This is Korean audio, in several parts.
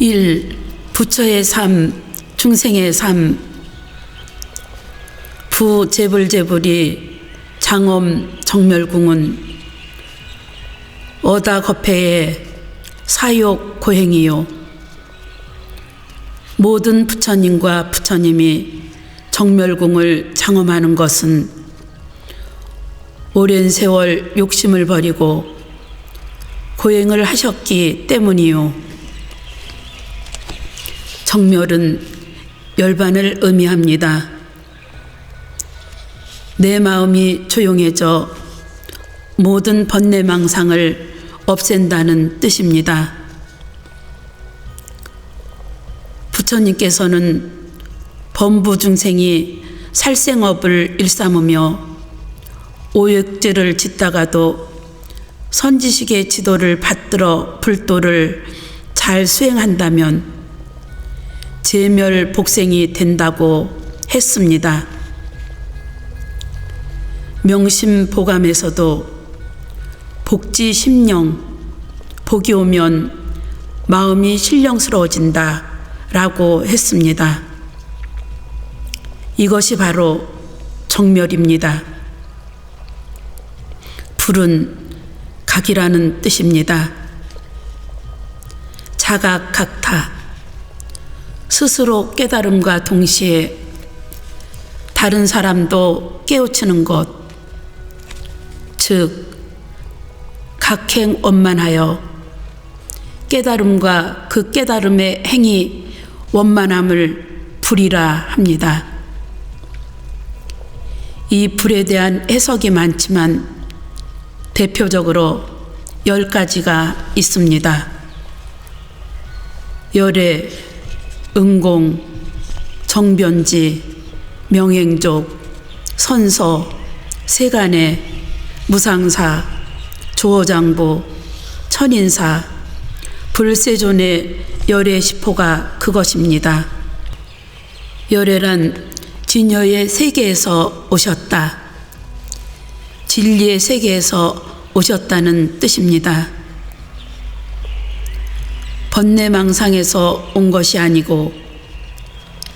1. 부처의 삶, 중생의 삶. 부재불재불이 장엄 정멸궁은 어다거패의 사욕 고행이요. 모든 부처님과 부처님이 정멸궁을 장엄하는 것은 오랜 세월 욕심을 버리고 고행을 하셨기 때문이요. 정멸은 열반을 의미합니다. 내 마음이 조용해져 모든 번뇌망상을 없앤다는 뜻입니다. 부처님께서는 범부중생이 살생업을 일삼으며 오역죄를 짓다가도 선지식의 지도를 받들어 불도를 잘 수행한다면 재멸복생이 된다고 했습니다. 명심보감에서도 복지심령, 복이 오면 마음이 신령스러워진다 라고 했습니다. 이것이 바로 정멸입니다. 불은 각이라는 뜻입니다. 자각각타, 스스로 깨달음과 동시에 다른 사람도 깨우치는 것, 즉 각행원만하여 깨달음과 그 깨달음의 행위 원만함을 불이라 합니다. 이 불에 대한 해석이 많지만 대표적으로 10가지가 있습니다. 열애, 응공, 정변지, 명행족, 선서, 세간의, 무상사, 조어장부, 천인사, 불세존의 열애 10호가 그것입니다. 열애란 진여의 세계에서 오셨다, 진리의 세계에서 오셨다는 뜻입니다. 번뇌망상에서 온 것이 아니고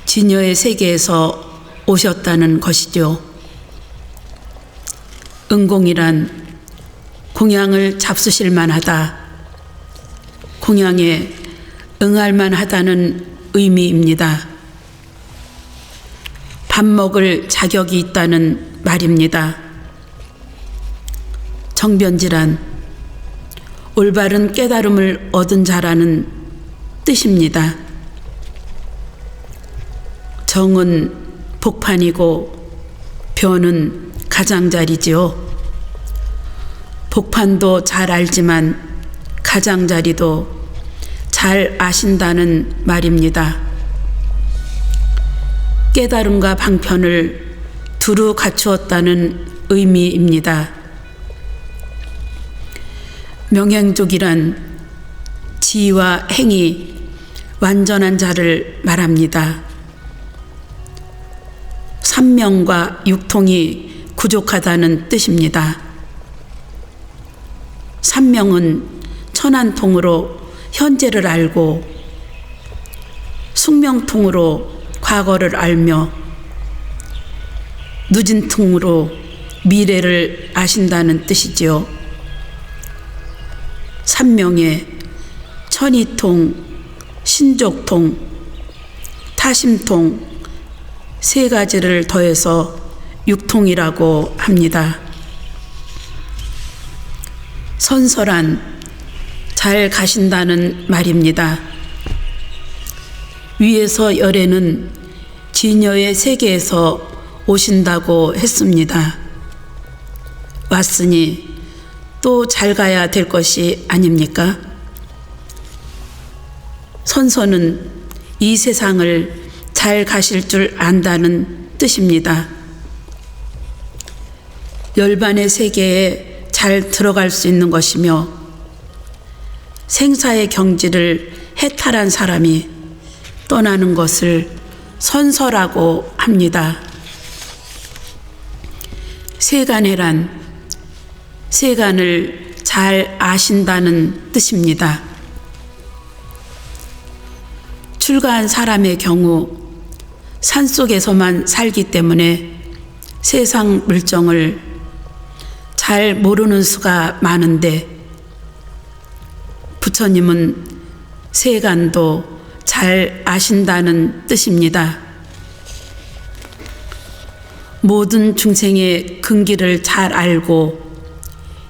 진여의 세계에서 오셨다는 것이죠. 응공이란 공양을 잡수실 만하다, 공양에 응할 만하다는 의미입니다. 밥 먹을 자격이 있다는 말입니다. 정변지란 올바른 깨달음을 얻은 자라는 뜻입니다. 정은 복판이고 변은 가장자리지요. 복판도 잘 알지만 가장자리도 잘 아신다는 말입니다. 깨달음과 방편을 두루 갖추었다는 의미입니다. 명행족이란 지와 행이 완전한 자를 말합니다. 삼명과 육통이 부족하다는 뜻입니다. 삼명은 천안통으로 현재를 알고 숙명통으로 과거를 알며 누진통으로 미래를 아신다는 뜻이지요. 삼명에 천이통, 신족통, 타심통 세 가지를 더해서 육통이라고 합니다. 선서란 잘 가신다는 말입니다. 위에서 열애는 진여의 세계에서 오신다고 했습니다. 왔으니 또 잘 가야 될 것이 아닙니까? 선서는 이 세상을 잘 가실 줄 안다는 뜻입니다. 열반의 세계에 잘 들어갈 수 있는 것이며 생사의 경지를 해탈한 사람이 떠나는 것을 선서라고 합니다. 세간해란 세간을 잘 아신다는 뜻입니다. 출가한 사람의 경우 산속에서만 살기 때문에 세상 물정을 잘 모르는 수가 많은데, 부처님은 세간도 잘 아신다는 뜻입니다. 모든 중생의 근기를 잘 알고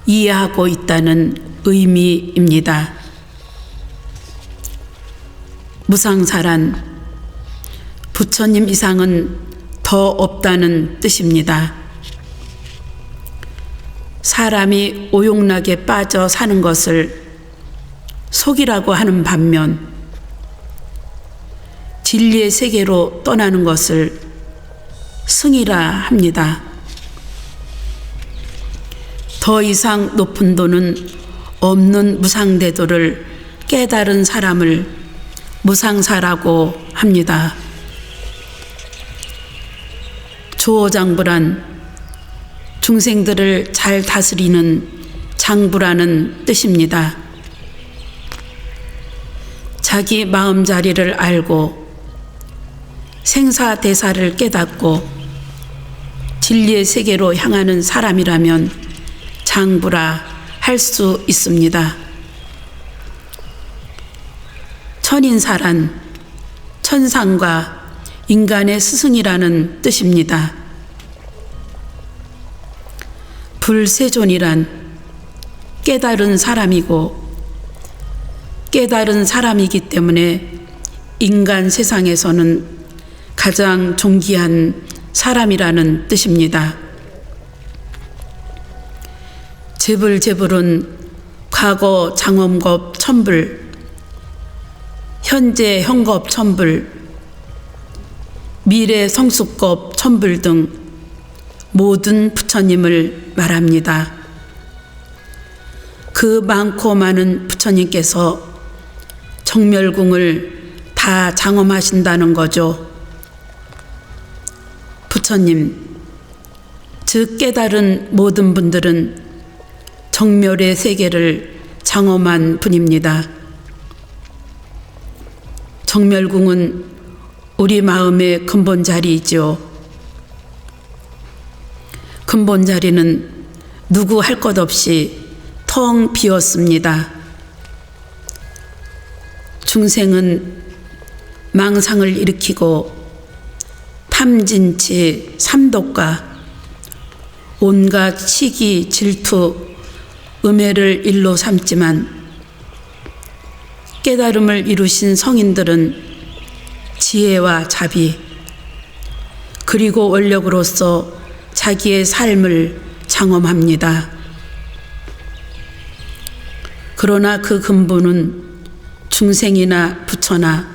이해하고 있다는 의미입니다. 무상사란 부처님 이상은 더 없다는 뜻입니다. 사람이 오용락에 빠져 사는 것을 속이라고 하는 반면, 진리의 세계로 떠나는 것을 승이라 합니다. 더 이상 높은 도는 없는 무상대도를 깨달은 사람을 무상사라고 합니다. 조어장부란 중생들을 잘 다스리는 장부라는 뜻입니다. 자기 마음자리를 알고 생사대사를 깨닫고 진리의 세계로 향하는 사람이라면 장부라 할 수 있습니다. 천인사란 천상과 인간의 스승이라는 뜻입니다. 불세존이란 깨달은 사람이고, 깨달은 사람이기 때문에 인간 세상에서는 가장 존귀한 사람이라는 뜻입니다. 재불재불은 과거 장엄급 천불, 현재 현급 천불, 미래 성숙급 천불 등 모든 부처님을 말합니다. 그 많고 많은 부처님께서 정멸궁을 다 장엄하신다는 거죠. 부처님, 즉 깨달은 모든 분들은 정멸의 세계를 장엄한 분입니다. 정멸궁은 우리 마음의 근본 자리이지요. 근본 자리는 누구 할 것 없이 텅 비었습니다. 중생은 망상을 일으키고 탐진치 삼독과 온갖 시기 질투 음해를 일로 삼지만, 깨달음을 이루신 성인들은 지혜와 자비 그리고 원력으로서 자기의 삶을 장엄합니다. 그러나 그 근본은 중생이나 부처나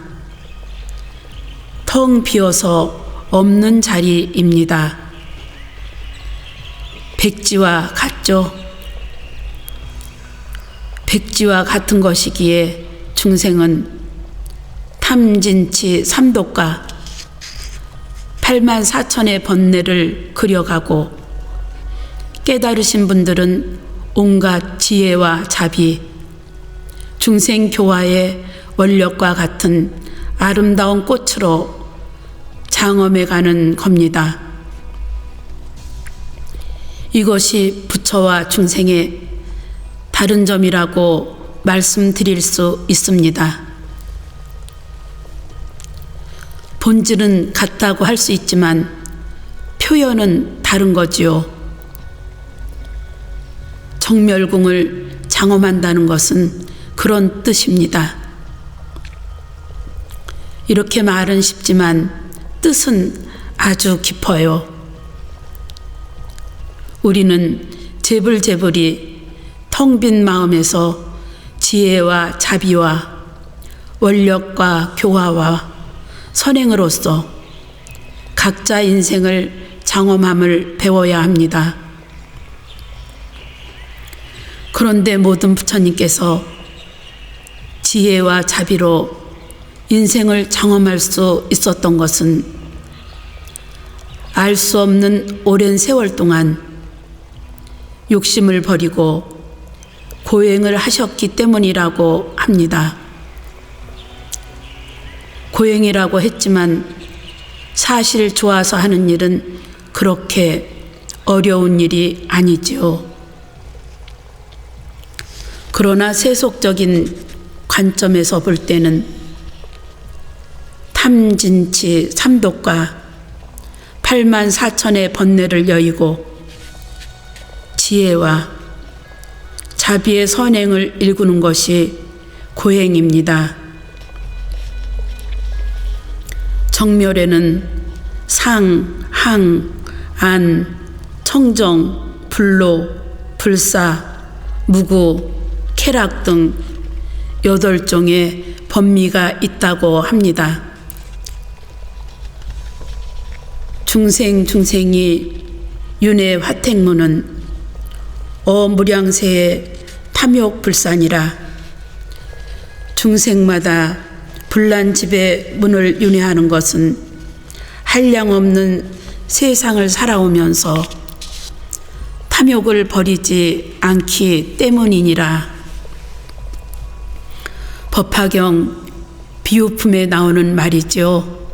텅 비어서 없는 자리입니다. 백지와 같죠. 백지와 같은 것이기에 중생은 탐진치 삼독과 84,000의 번뇌를 그려가고, 깨달으신 분들은 온갖 지혜와 자비, 중생교화의 원력과 같은 아름다운 꽃으로 장엄해가는 겁니다. 이것이 부처와 중생의 다른 점이라고 말씀드릴 수 있습니다. 본질은 같다고 할 수 있지만 표현은 다른 거지요. 정멸궁을 장엄한다는 것은 그런 뜻입니다. 이렇게 말은 쉽지만 뜻은 아주 깊어요. 우리는 재불재불이 텅 빈 마음에서 지혜와 자비와 원력과 교화와 선행으로서 각자 인생을 장엄함을 배워야 합니다. 그런데 모든 부처님께서 지혜와 자비로 인생을 장엄할 수 있었던 것은 알 수 없는 오랜 세월 동안 욕심을 버리고 고행을 하셨기 때문이라고 합니다. 고행이라고 했지만 사실 좋아서 하는 일은 그렇게 어려운 일이 아니지요. 그러나 세속적인 관점에서 볼 때는 탐진치 삼독과 8만 4천의 번뇌를 여의고 지혜와 자비의 선행을 일구는 것이 고행입니다. 정멸에는 상, 항, 안, 청정, 불로, 불사, 무구, 쾌락 등 8종의 법미가 있다고 합니다. 중생이 윤회 화택문은 어무량세의 탐욕불산이라 중생마다 불난집의 문을 윤회하는 것은 한량없는 세상을 살아오면서 탐욕을 버리지 않기 때문이니라. 법화경 비유품에 나오는 말이죠.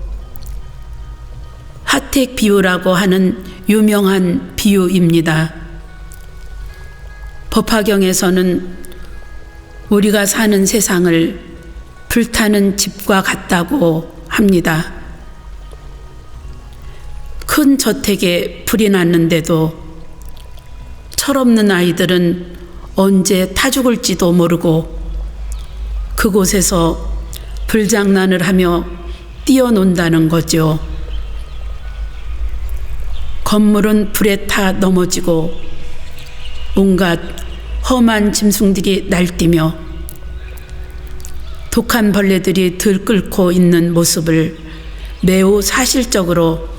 화택 비유라고 하는 유명한 비유입니다. 법화경에서는 우리가 사는 세상을 불타는 집과 같다고 합니다. 큰 저택에 불이 났는데도 철없는 아이들은 언제 타 죽을지도 모르고 그곳에서 불장난을 하며 뛰어논다는 거죠. 건물은 불에 타 넘어지고 온갖 험한 짐승들이 날뛰며 독한 벌레들이 들끓고 있는 모습을 매우 사실적으로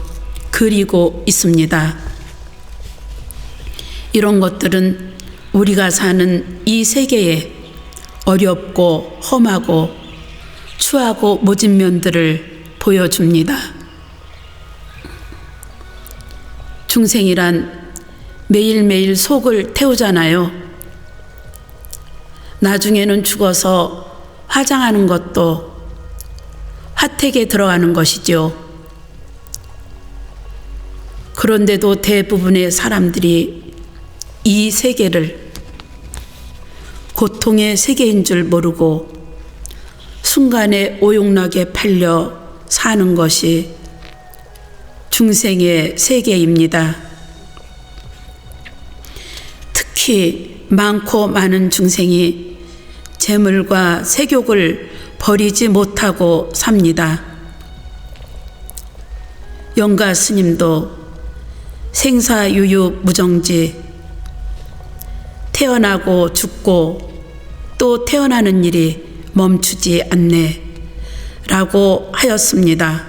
그리고 있습니다. 이런 것들은 우리가 사는 이 세계에 어렵고 험하고 추하고 모진 면들을 보여줍니다. 중생이란 매일매일 속을 태우잖아요. 나중에는 죽어서 화장하는 것도 화택에 들어가는 것이죠. 그런데도 대부분의 사람들이 이 세계를 고통의 세계인 줄 모르고 순간에 오용락에 팔려 사는 것이 중생의 세계입니다. 특히 많고 많은 중생이 재물과 세욕을 버리지 못하고 삽니다. 영가 스님도 생사유유 무정지 태어나고 죽고 또 태어나는 일이 멈추지 않네 라고 하였습니다.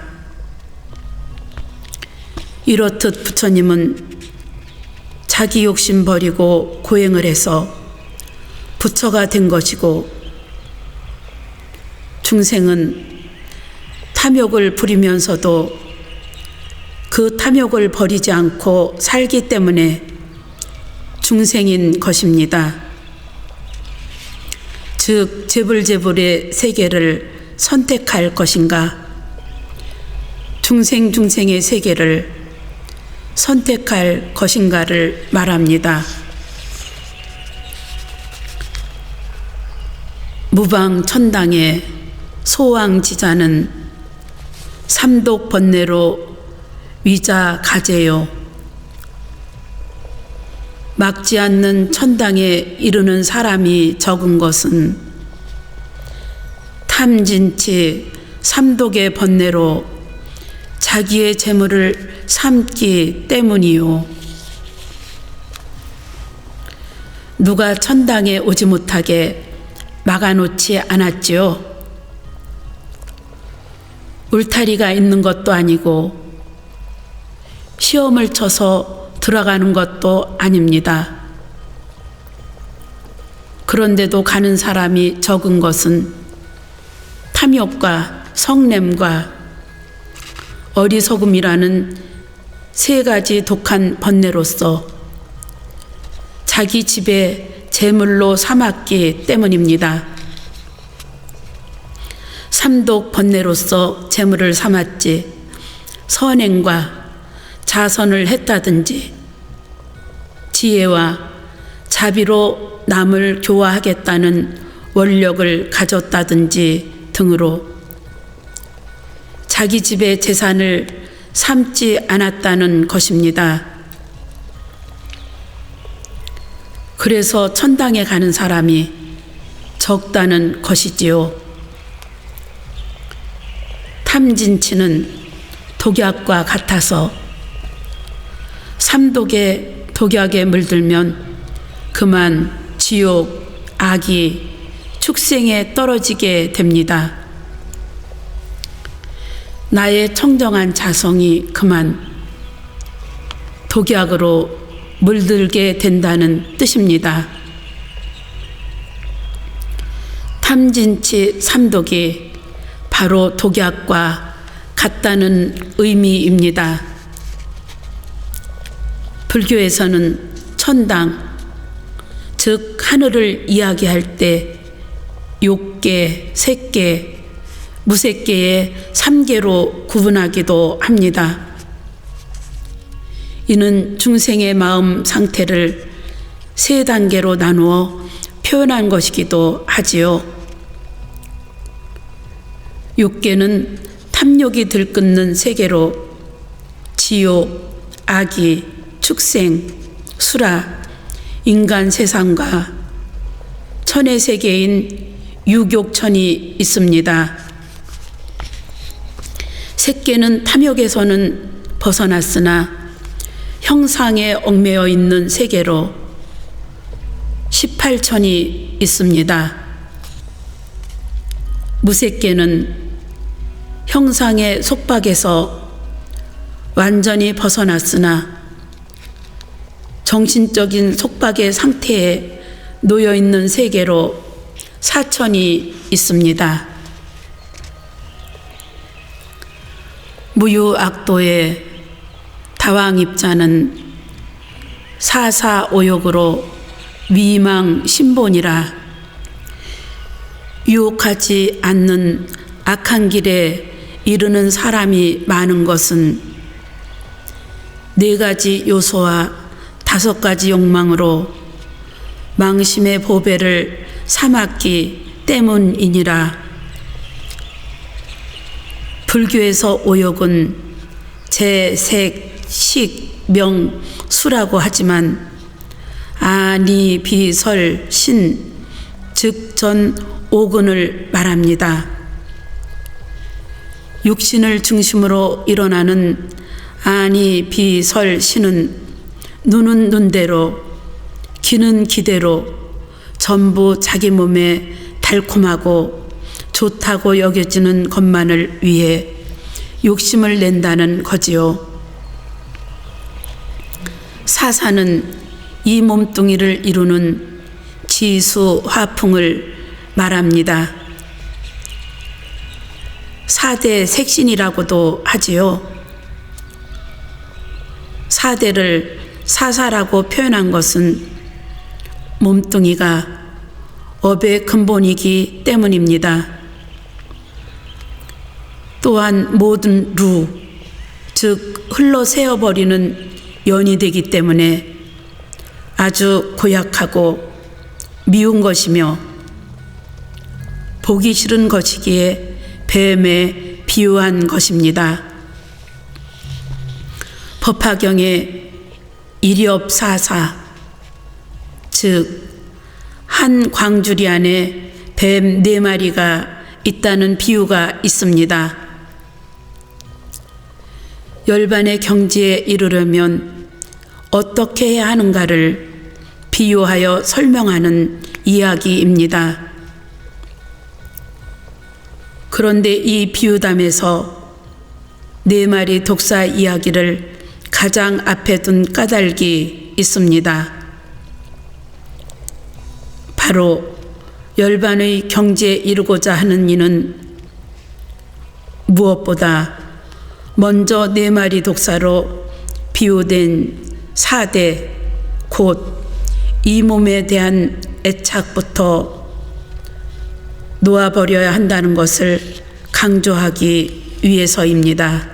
이렇듯 부처님은 자기 욕심 버리고 고행을 해서 부처가 된 것이고 중생은 탐욕을 부리면서도 그 탐욕을 버리지 않고 살기 때문에 중생인 것입니다. 즉 재불재불의 세계를 선택할 것인가 중생의 세계를 선택할 것인가를 말합니다. 무방천당의 소왕지자는 삼독 번뇌로 위자가제요. 막지 않는 천당에 이르는 사람이 적은 것은 탐진치 삼독의 번뇌로 자기의 재물을 삼기 때문이요. 누가 천당에 오지 못하게 막아놓지 않았지요. 울타리가 있는 것도 아니고 시험을 쳐서 들어가는 것도 아닙니다. 그런데도 가는 사람이 적은 것은 탐욕과 성냄과 어리석음이라는 세 가지 독한 번뇌로서 자기 집에 재물로 삼았기 때문입니다. 삼독 번뇌로서 재물을 삼았지 선행과 자선을 했다든지 지혜와 자비로 남을 교화하겠다는 원력을 가졌다든지 등으로 자기 집의 재산을 삼지 않았다는 것입니다. 그래서 천당에 가는 사람이 적다는 것이지요. 탐진치는 독약과 같아서 삼독의 독약에 물들면 그만 지옥, 악이, 축생에 떨어지게 됩니다. 나의 청정한 자성이 그만 독약으로 물들게 된다는 뜻입니다. 탐진치 삼독이 바로 독약과 같다는 의미입니다. 불교에서는 천당, 즉 하늘을 이야기할 때 욕계, 색계, 무색계의 3계로 구분하기도 합니다. 이는 중생의 마음 상태를 3단계로 나누어 표현한 것이기도 하지요. 욕계는 탐욕이 들끓는 세계로 지옥, 악이, 축생, 수라, 인간 세상과 천의 세계인 유욕천이 있습니다. 색계는 탐욕에서는 벗어났으나 형상에 얽매여 있는 세계로 18천이 있습니다. 무색계는 형상의 속박에서 완전히 벗어났으나 정신적인 속박의 상태에 놓여 있는 세계로 4천이 있습니다. 무유악도의 다왕입자는 사사오욕으로 위망신본이라 유혹하지 않는 악한 길에 이르는 사람이 많은 것은 4가지 요소와 5가지 욕망으로 망심의 보배를 삼았기 때문이니라. 불교에서 오욕은 재, 색, 식, 명, 수라고 하지만 아니, 비, 설, 신, 즉 전 5근을 말합니다. 육신을 중심으로 일어나는 아니, 비, 설, 신은 눈은 눈대로, 귀는 귀대로 전부 자기 몸에 달콤하고 좋다고 여겨지는 것만을 위해 욕심을 낸다는 거지요. 사사는 이 몸뚱이를 이루는 지수, 화풍을 말합니다. 4대 색신이라고도 하지요. 4대를 사사라고 표현한 것은 몸뚱이가 업의 근본이기 때문입니다. 또한 모든 루, 즉 흘러 새어버리는 연이 되기 때문에 아주 고약하고 미운 것이며 보기 싫은 것이기에 뱀에 비유한 것입니다. 법화경에 일엽사사, 즉 한 광주리 안에 뱀 4마리가 있다는 비유가 있습니다. 열반의 경지에 이르려면 어떻게 해야 하는가를 비유하여 설명하는 이야기입니다. 그런데 이 비유담에서 4마리 독사 이야기를 가장 앞에 둔 까닭이 있습니다. 바로 열반의 경지에 이르고자 하는 이는 무엇보다 먼저 4마리 독사로 비유된 4대 곧 이 몸에 대한 애착부터 놓아버려야 한다는 것을 강조하기 위해서입니다.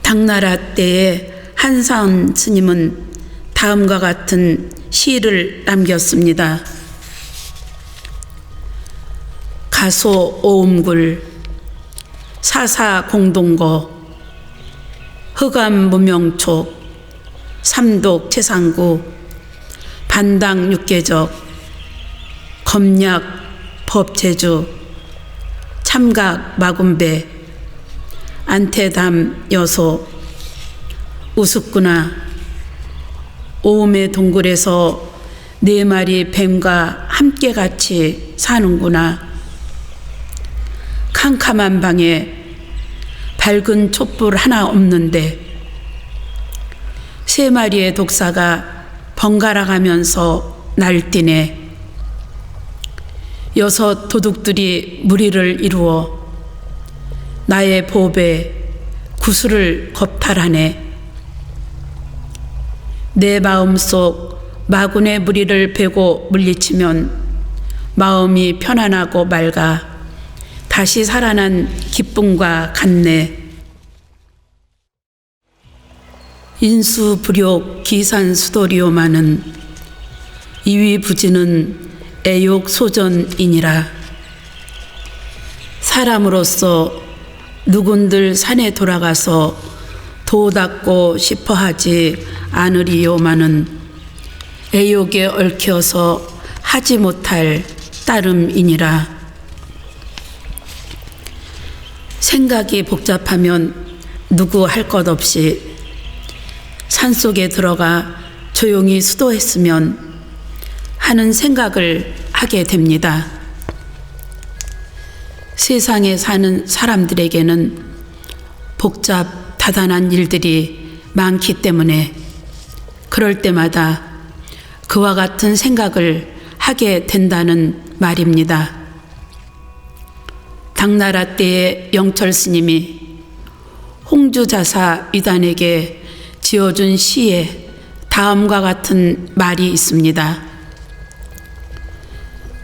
당나라 때의 한사은 스님은 다음과 같은 시를 남겼습니다. 가소 오음굴 사사공동거 흑암무명촉 삼독 최상구 반당 육계적 검약 법체주 참각 마군배 안태담 여소 우습구나 오음의 동굴에서 네 마리 뱀과 함께 같이 사는구나. 캄캄한 방에 밝은 촛불 하나 없는데 세 마리의 독사가 번갈아 가면서 날뛰네. 여섯 도둑들이 무리를 이루어 나의 보배 구슬을 겁탈하네. 내 마음속 마군의 무리를 베고 물리치면 마음이 편안하고 맑아 다시 살아난 기쁨과 같네. 인수불욕 기산수도리오마는 이위부지는 애욕소전이니라. 사람으로서 누군들 산에 돌아가서 도 닦고 싶어 하지 않으리요마는 애욕에 얽혀서 하지 못할 따름이니라. 생각이 복잡하면 누구 할 것 없이 산속에 들어가 조용히 수도했으면 하는 생각을 하게 됩니다. 세상에 사는 사람들에게는 복잡 다단한 일들이 많기 때문에 그럴 때마다 그와 같은 생각을 하게 된다는 말입니다. 당나라 때의 영철 스님이 홍주자사 위단에게 지어준 시에 다음과 같은 말이 있습니다.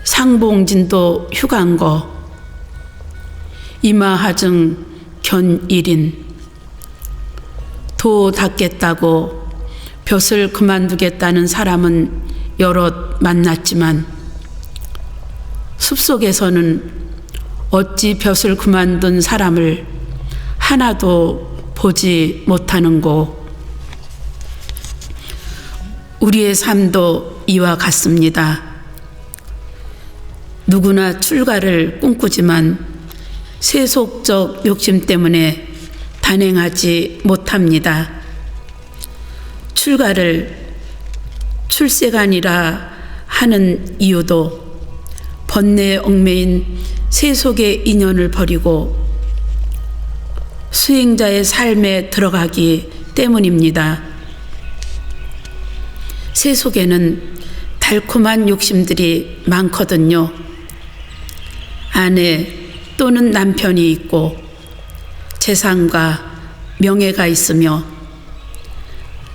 상봉진도 휴강거 이마하증 견일인 도 닦겠다고 벼슬 그만두겠다는 사람은 여럿 만났지만 숲속에서는 어찌 벼슬 그만둔 사람을 하나도 보지 못하는고. 우리의 삶도 이와 같습니다. 누구나 출가를 꿈꾸지만 세속적 욕심 때문에 단행하지 못합니다. 출가를 출세간이라 하는 이유도 번뇌에 얽매인 세속의 인연을 버리고 수행자의 삶에 들어가기 때문입니다. 세속에는 달콤한 욕심들이 많거든요. 아내 또는 남편이 있고 재산과 명예가 있으며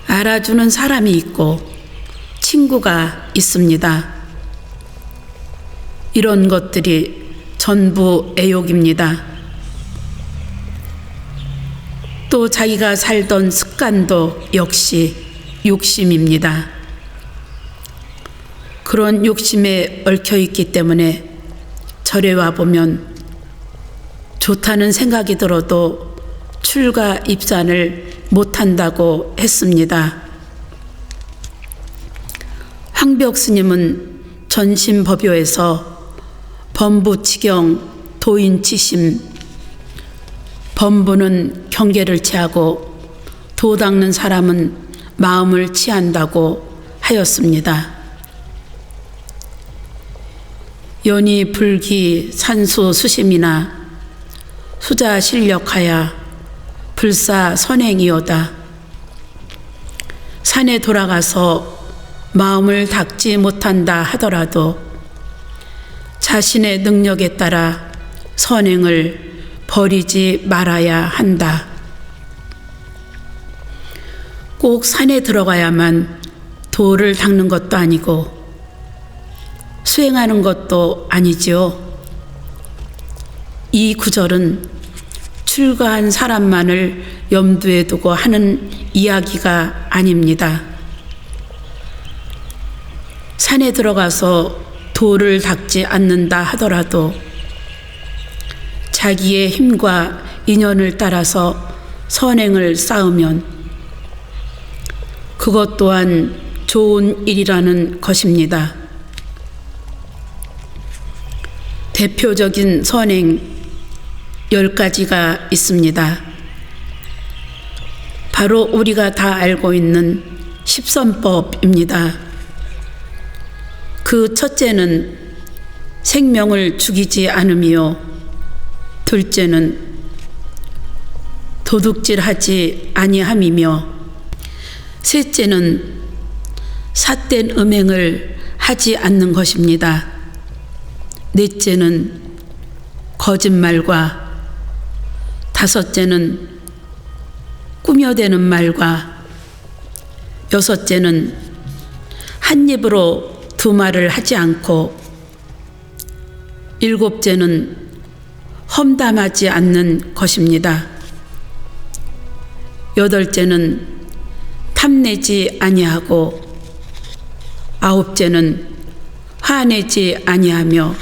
알아주는 사람이 있고 친구가 있습니다. 이런 것들이 전부 애욕입니다. 또 자기가 살던 습관도 역시 욕심입니다. 그런 욕심에 얽혀 있기 때문에 절에 와보면 좋다는 생각이 들어도 출가 입산을 못한다고 했습니다. 황벽 스님은 전심법요에서 범부치경 도인치심, 범부는 경계를 취하고 도 닦는 사람은 마음을 취한다고 하였습니다. 연이 불기 산수 수심이나 수자 실력하야 불사 선행이오다. 산에 돌아가서 마음을 닦지 못한다 하더라도 자신의 능력에 따라 선행을 버리지 말아야 한다. 꼭 산에 들어가야만 도를 닦는 것도 아니고 수행하는 것도 아니지요. 이 구절은 출가한 사람만을 염두에 두고 하는 이야기가 아닙니다. 산에 들어가서 돌을 닦지 않는다 하더라도 자기의 힘과 인연을 따라서 선행을 쌓으면 그것 또한 좋은 일이라는 것입니다. 대표적인 선행 10가지가 있습니다. 바로 우리가 다 알고 있는 십선법입니다. 그 첫째는 생명을 죽이지 않으며, 둘째는 도둑질하지 아니함이며, 셋째는 삿된 음행을 하지 않는 것입니다. 넷째는 거짓말과, 다섯째는 꾸며대는 말과, 여섯째는 한 입으로 두 말을 하지 않고, 일곱째는 험담하지 않는 것입니다. 여덟째는 탐내지 아니하고, 아홉째는 화내지 아니하며,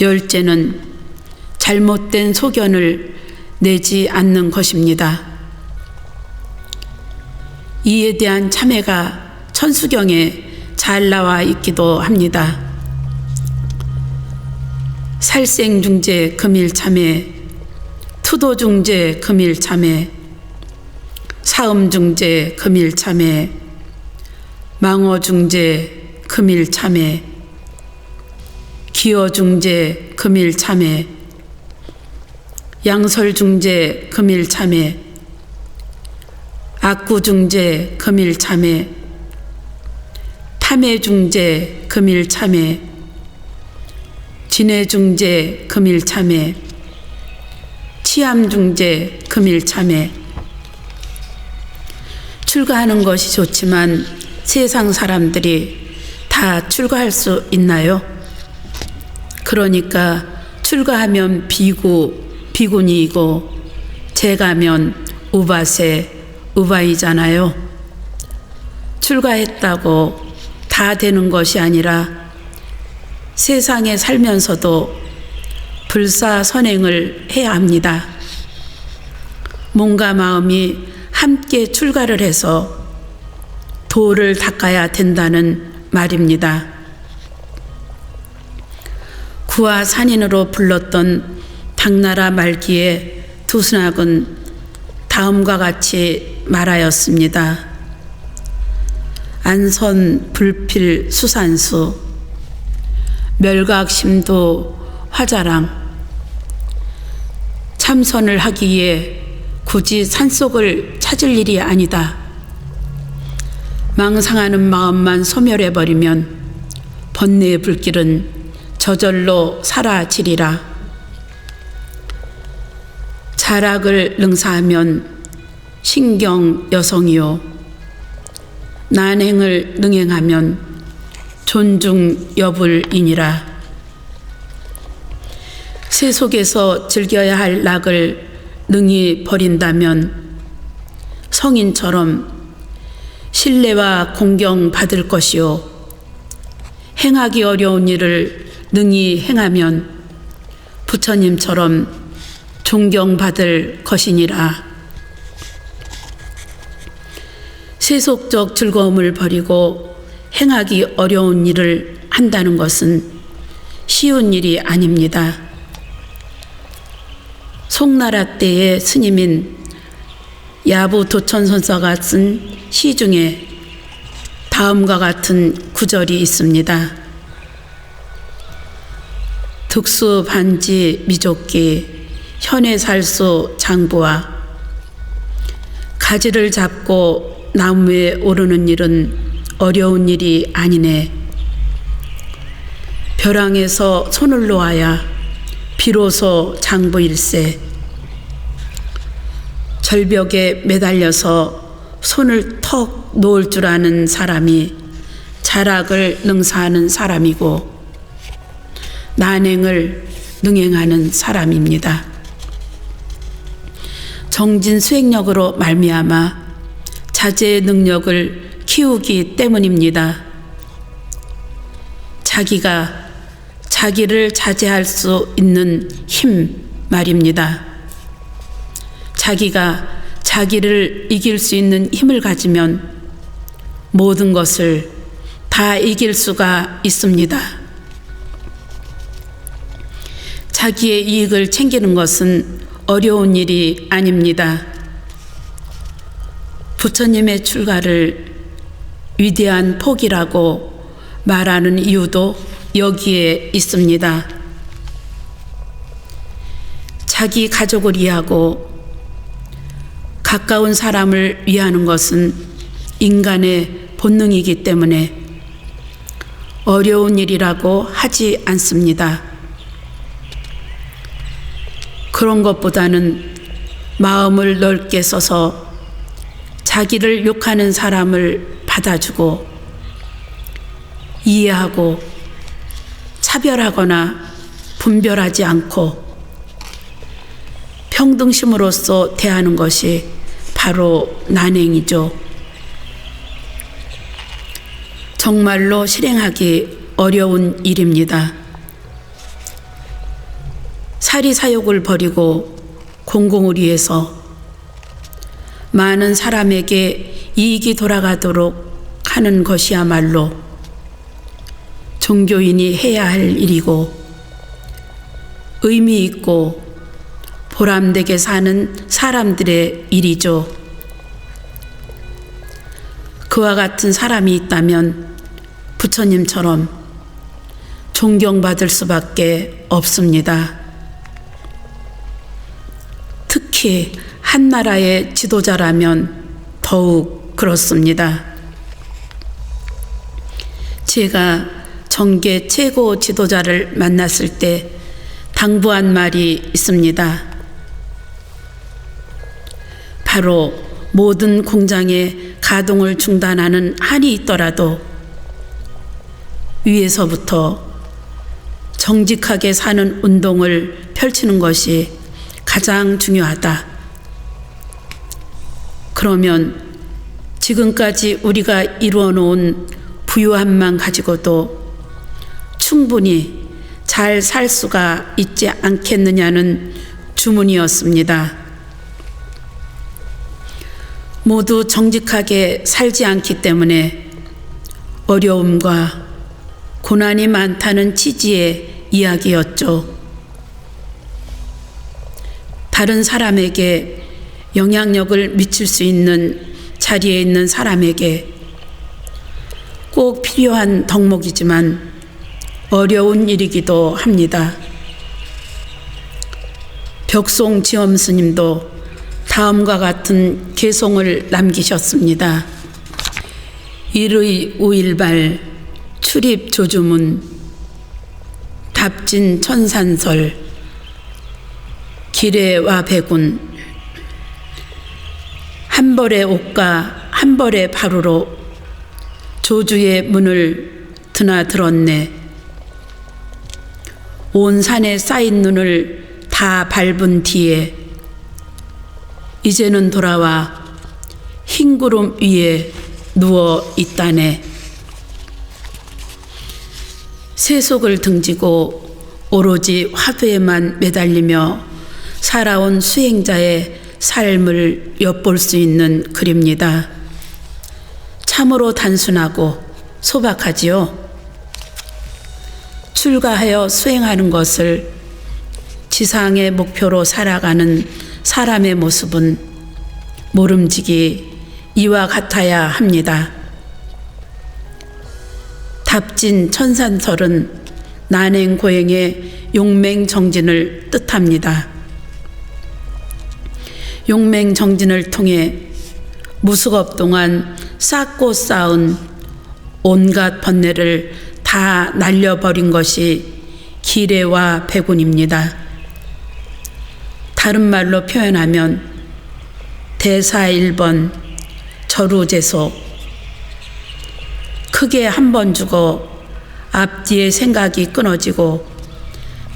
열째는 잘못된 소견을 내지 않는 것입니다. 이에 대한 참회가 천수경에 잘 나와 있기도 합니다. 살생중재 금일참회, 투도중재 금일참회, 사음중재 금일참회, 망어중재 금일참회, 기어중재 금일참회, 양설중재 금일참회, 악구중재 금일참회, 탐해중재 금일참회, 진해중재 금일참회, 치암중재 금일참회. 출가하는 것이 좋지만 세상 사람들이 다 출가할 수 있나요? 그러니까 출가하면 비구니이고 재가면 우바세, 우바이잖아요. 출가했다고 다 되는 것이 아니라 세상에 살면서도 불사선행을 해야 합니다. 몸과 마음이 함께 출가를 해서 도를 닦아야 된다는 말입니다. 구와 산인으로 불렀던 당나라 말기에 두순학은 다음과 같이 말하였습니다. 안선 불필 수산수, 멸각심도 화자랑. 참선을 하기에 굳이 산속을 찾을 일이 아니다. 망상하는 마음만 소멸해버리면 번뇌의 불길은 저절로 사라지리라. 자락을 능사하면 신경 여성이요, 난행을 능행하면 존중 여불이니라. 세속에서 즐겨야 할 낙을 능히 버린다면 성인처럼 신뢰와 공경 받을 것이요, 행하기 어려운 일을 능히 행하면 부처님처럼 존경받을 것이니라. 세속적 즐거움을 버리고 행하기 어려운 일을 한다는 것은 쉬운 일이 아닙니다. 송나라 때의 스님인 야부도천선사가 쓴 시 중에 다음과 같은 구절이 있습니다. 득수 반지 미족기 현해살수 장부와, 가지를 잡고 나무에 오르는 일은 어려운 일이 아니네. 벼랑에서 손을 놓아야 비로소 장부일세. 절벽에 매달려서 손을 턱 놓을 줄 아는 사람이 자락을 능사하는 사람이고, 난행을 능행하는 사람입니다. 정진 수행력으로 말미암아 자제의 능력을 키우기 때문입니다. 자기가 자기를 자제할 수 있는 힘 말입니다. 자기가 자기를 이길 수 있는 힘을 가지면 모든 것을 다 이길 수가 있습니다. 자기의 이익을 챙기는 것은 어려운 일이 아닙니다. 부처님의 출가를 위대한 복이라고 말하는 이유도 여기에 있습니다. 자기 가족을 위하고 가까운 사람을 위하는 것은 인간의 본능이기 때문에 어려운 일이라고 하지 않습니다. 그런 것보다는 마음을 넓게 써서 자기를 욕하는 사람을 받아주고 이해하고 차별하거나 분별하지 않고 평등심으로써 대하는 것이 바로 난행이죠. 정말로 실행하기 어려운 일입니다. 사리사욕을 버리고 공공을 위해서 많은 사람에게 이익이 돌아가도록 하는 것이야말로 종교인이 해야 할 일이고 의미 있고 보람되게 사는 사람들의 일이죠. 그와 같은 사람이 있다면 부처님처럼 존경받을 수밖에 없습니다. 특히 한 나라의 지도자라면 더욱 그렇습니다. 제가 정계 최고 지도자를 만났을 때 당부한 말이 있습니다. 바로 모든 공장의 가동을 중단하는 한이 있더라도 위에서부터 정직하게 사는 운동을 펼치는 것이 가장 중요하다. 그러면 지금까지 우리가 이루어 놓은 부유함만 가지고도 충분히 잘 살 수가 있지 않겠느냐는 주문이었습니다. 모두 정직하게 살지 않기 때문에 어려움과 고난이 많다는 취지의 이야기였죠. 다른 사람에게 영향력을 미칠 수 있는 자리에 있는 사람에게 꼭 필요한 덕목이지만 어려운 일이기도 합니다. 벽송 지엄 스님도 다음과 같은 개송을 남기셨습니다. 일의 우일발 출입 조주문 답진 천산설 기례와 배군 한 벌의 옷과 한 벌의 바루로 조주의 문을 드나들었네. 온 산에 쌓인 눈을 다 밟은 뒤에 이제는 돌아와 흰 구름 위에 누워 있다네. 세속을 등지고 오로지 화두에만 매달리며 살아온 수행자의 삶을 엿볼 수 있는 글입니다. 참으로 단순하고 소박하지요. 출가하여 수행하는 것을 지상의 목표로 살아가는 사람의 모습은 모름지기 이와 같아야 합니다. 답진 천산설은 난행고행의 용맹정진을 뜻합니다. 용맹정진을 통해 무수겁 동안 쌓고 쌓은 온갖 번뇌를 다 날려버린 것이 기례와 배군입니다. 다른 말로 표현하면 대사 1번 절우제소, 크게 한 번 주고 앞뒤의 생각이 끊어지고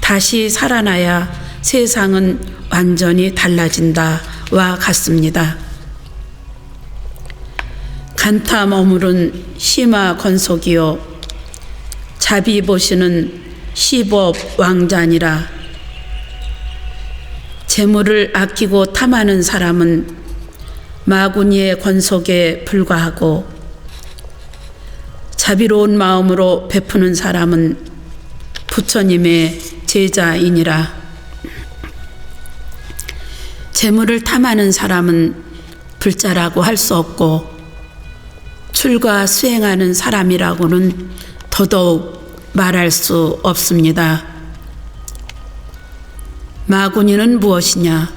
다시 살아나야 세상은 완전히 달라진다와 같습니다. 간타 머무른 심화 건속이요 자비 보시는 시법 왕자니라. 재물을 아끼고 탐하는 사람은 마구니의 권속에 불과하고 자비로운 마음으로 베푸는 사람은 부처님의 제자이니라. 재물을 탐하는 사람은 불자라고 할 수 없고 출가 수행하는 사람이라고는 더더욱 말할 수 없습니다. 마구니는 무엇이냐?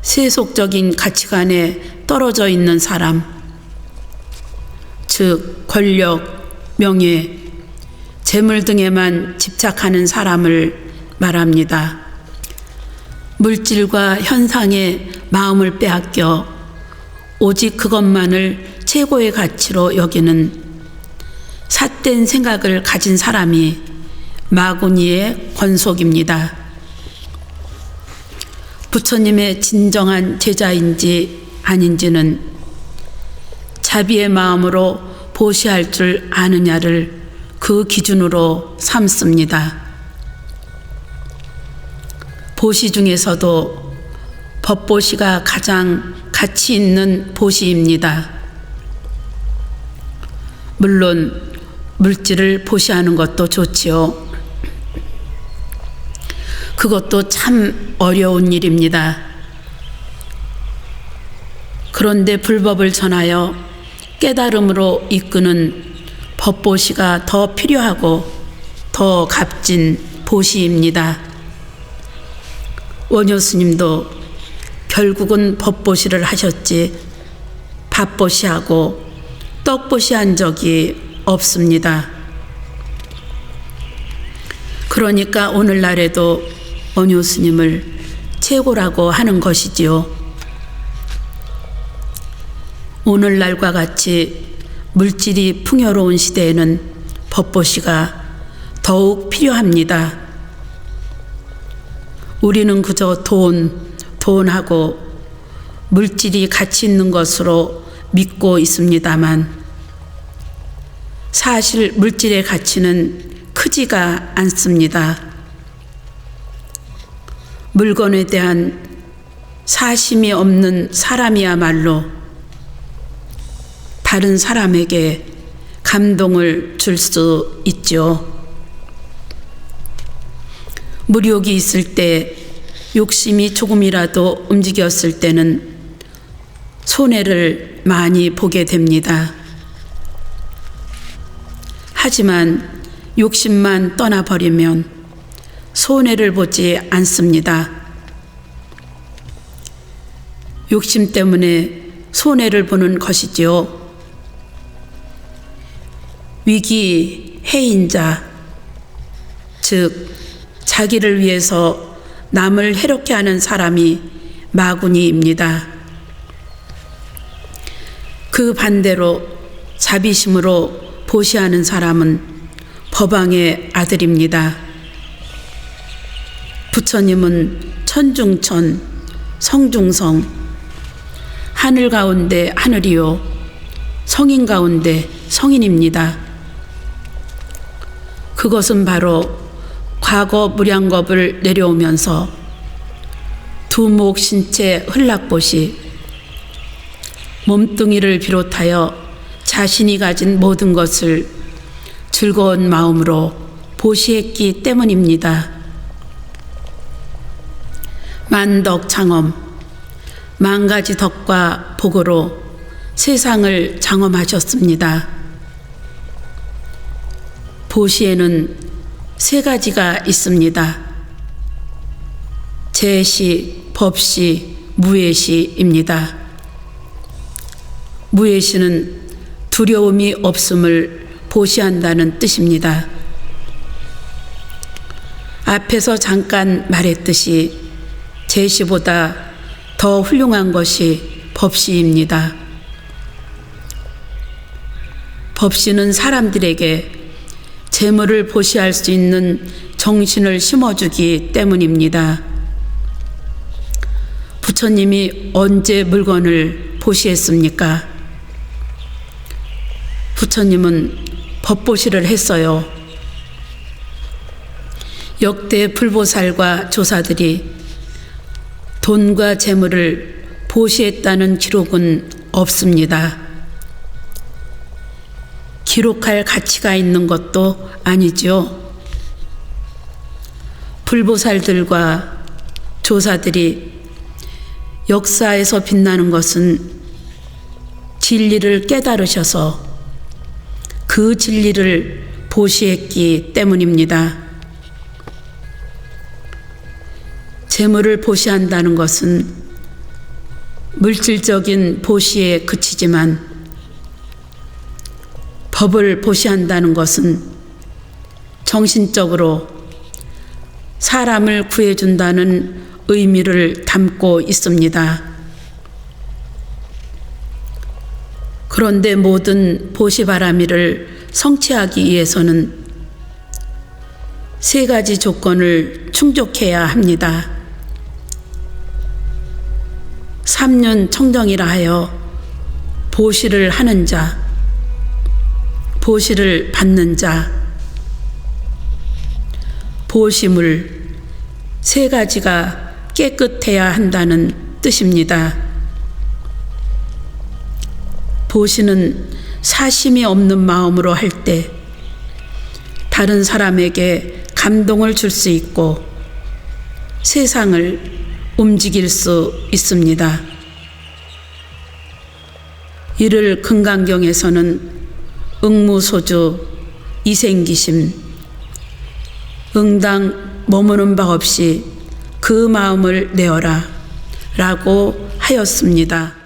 세속적인 가치관에 떨어져 있는 사람, 즉 권력, 명예, 재물 등에만 집착하는 사람을 말합니다. 물질과 현상에 마음을 빼앗겨 오직 그것만을 최고의 가치로 여기는 삿된 생각을 가진 사람이 마구니의 권속입니다. 부처님의 진정한 제자인지 아닌지는 자비의 마음으로 보시할 줄 아느냐를 그 기준으로 삼습니다. 보시 중에서도 법보시가 가장 가치 있는 보시입니다. 물론 물질을 보시하는 것도 좋지요. 그것도 참 어려운 일입니다. 그런데 불법을 전하여 깨달음으로 이끄는 법보시가 더 필요하고 더 값진 보시입니다. 원효 스님도 결국은 법보시를 하셨지 밥보시하고 떡보시한 적이 없습니다. 그러니까 오늘날에도 원효 스님을 최고라고 하는 것이지요. 오늘날과 같이 물질이 풍요로운 시대에는 법보시가 더욱 필요합니다. 우리는 그저 돈하고 물질이 가치 있는 것으로 믿고 있습니다만 사실 물질의 가치는 크지가 않습니다. 물건에 대한 사심이 없는 사람이야말로 다른 사람에게 감동을 줄 수 있죠. 물욕이 있을 때 욕심이 조금이라도 움직였을 때는 손해를 많이 보게 됩니다. 하지만 욕심만 떠나버리면 손해를 보지 않습니다. 욕심 때문에 손해를 보는 것이지요. 위기해인자, 즉 자기를 위해서 남을 해롭게 하는 사람이 마구니입니다. 그 반대로 자비심으로 보시하는 사람은 법왕의 아들입니다. 부처님은 천중천, 성중성, 하늘 가운데 하늘이요, 성인 가운데 성인입니다. 그것은 바로 과거 무량겁을 내려오면서 두목 신체 흘락보시, 몸뚱이를 비롯하여 자신이 가진 모든 것을 즐거운 마음으로 보시했기 때문입니다. 만덕창엄, 만가지 덕과 복으로 세상을 장엄하셨습니다. 보시에는 세 가지가 있습니다. 제시, 법시, 무예시입니다. 무예시는 두려움이 없음을 보시한다는 뜻입니다. 앞에서 잠깐 말했듯이 제시보다 더 훌륭한 것이 법시입니다. 법시는 사람들에게 재물을 보시할 수 있는 정신을 심어주기 때문입니다. 부처님이 언제 물건을 보시했습니까? 부처님은 법보시를 했어요. 역대 불보살과 조사들이 돈과 재물을 보시했다는 기록은 없습니다. 기록할 가치가 있는 것도 아니죠. 불보살들과 조사들이 역사에서 빛나는 것은 진리를 깨달으셔서 그 진리를 보시했기 때문입니다. 재물을 보시한다는 것은 물질적인 보시에 그치지만 법을 보시한다는 것은 정신적으로 사람을 구해준다는 의미를 담고 있습니다. 그런데 모든 보시바라미를 성취하기 위해서는 세 가지 조건을 충족해야 합니다. 3년 청정이라 하여 보시를 하는 자, 보시를 받는 자, 보시물 세 가지가 깨끗해야 한다는 뜻입니다. 보시는 사심이 없는 마음으로 할 때 다른 사람에게 감동을 줄 수 있고 세상을 움직일 수 있습니다. 이를 금강경에서는 응무소주, 이생기심, 응당 머무는 바 없이 그 마음을 내어라 라고 하였습니다.